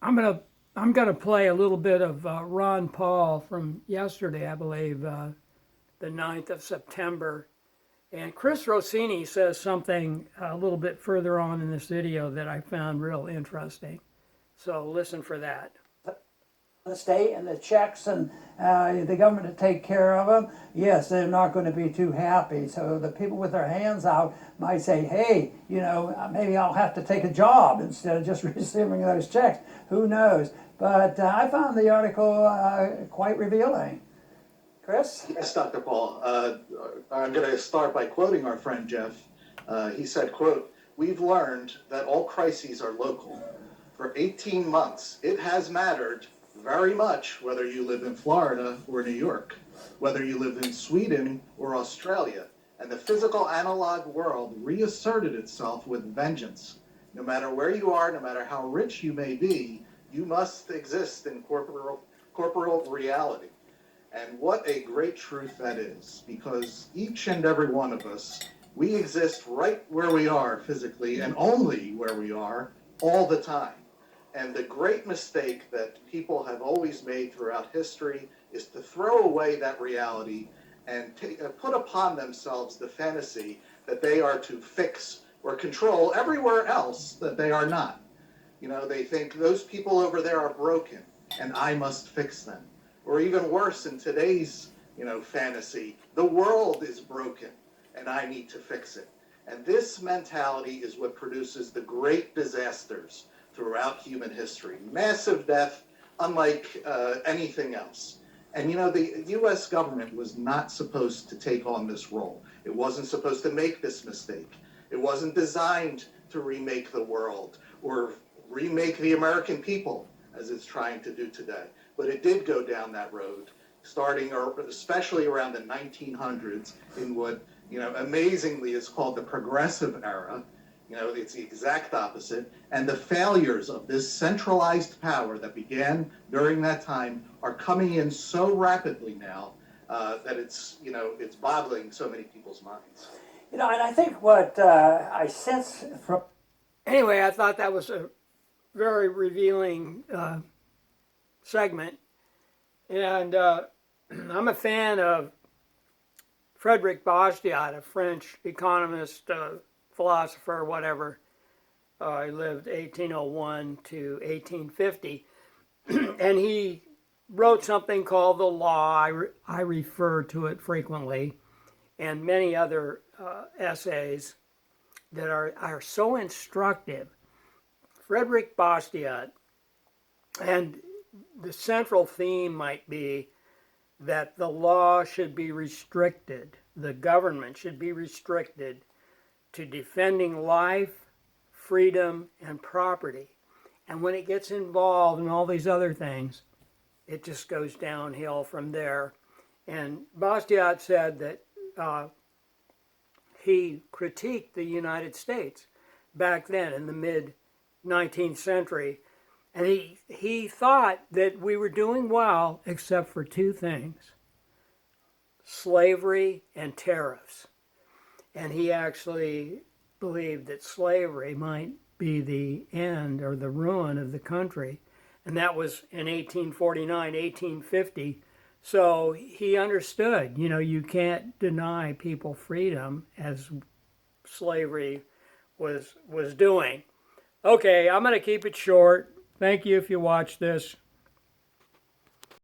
I'm gonna I'm gonna play a little bit of Ron Paul from yesterday, I believe, the 9th of September. And Chris Rossini says something a little bit further on in this video that I found real interesting. So listen for that. The state and the checks and the government to take care of them, yes, they're not going to be too happy. So the people with their hands out might say, hey, maybe I'll have to take a job instead of just receiving those checks. Who knows? But I found the article quite revealing. Chris? Yes, Dr. Paul. I'm going to start by quoting our friend Jeff. He said, quote, "We've learned that all crises are local. For 18 months, it has mattered very much whether you live in Florida or New York, whether you live in Sweden or Australia, and the physical analog world reasserted itself with vengeance. No matter where you are, no matter how rich you may be, you must exist in corporal reality." And what a great truth that is, because each and every one of us, we exist right where we are physically and only where we are all the time. And the great mistake that people have always made throughout history is to throw away that reality and put upon themselves the fantasy that they are to fix or control everywhere else that they are not. They think those people over there are broken and I must fix them. Or even worse, in today's, fantasy, the world is broken and I need to fix it. And this mentality is what produces the great disasters throughout human history. Massive death, unlike anything else. And the U.S. government was not supposed to take on this role. It wasn't supposed to make this mistake. It wasn't designed to remake the world or remake the American people, as it's trying to do today. But it did go down that road, starting especially around the 1900s in what, amazingly is called the progressive era. It's the exact opposite. And the failures of this centralized power that began during that time are coming in so rapidly now that it's boggling so many people's minds. And I think what I sense from... Anyway, I thought that was a very revealing segment. And I'm a fan of Frederick Bastiat, a French economist, philosopher, whatever. He lived 1801 to 1850. And he wrote something called The Law. I refer to it frequently, and many other essays that are so instructive. Frederick Bastiat, and the central theme might be that the law should be restricted, the government should be restricted to defending life, freedom, and property. And when it gets involved in all these other things, it just goes downhill from there. And Bastiat said that he critiqued the United States back then in the mid-19th century. And he thought that we were doing well except for two things: slavery and tariffs. And he actually believed that slavery might be the end or the ruin of the country. And that was in 1849, 1850. So he understood, you can't deny people freedom as slavery was doing. Okay, I'm going to keep it short. Thank you if you watched this.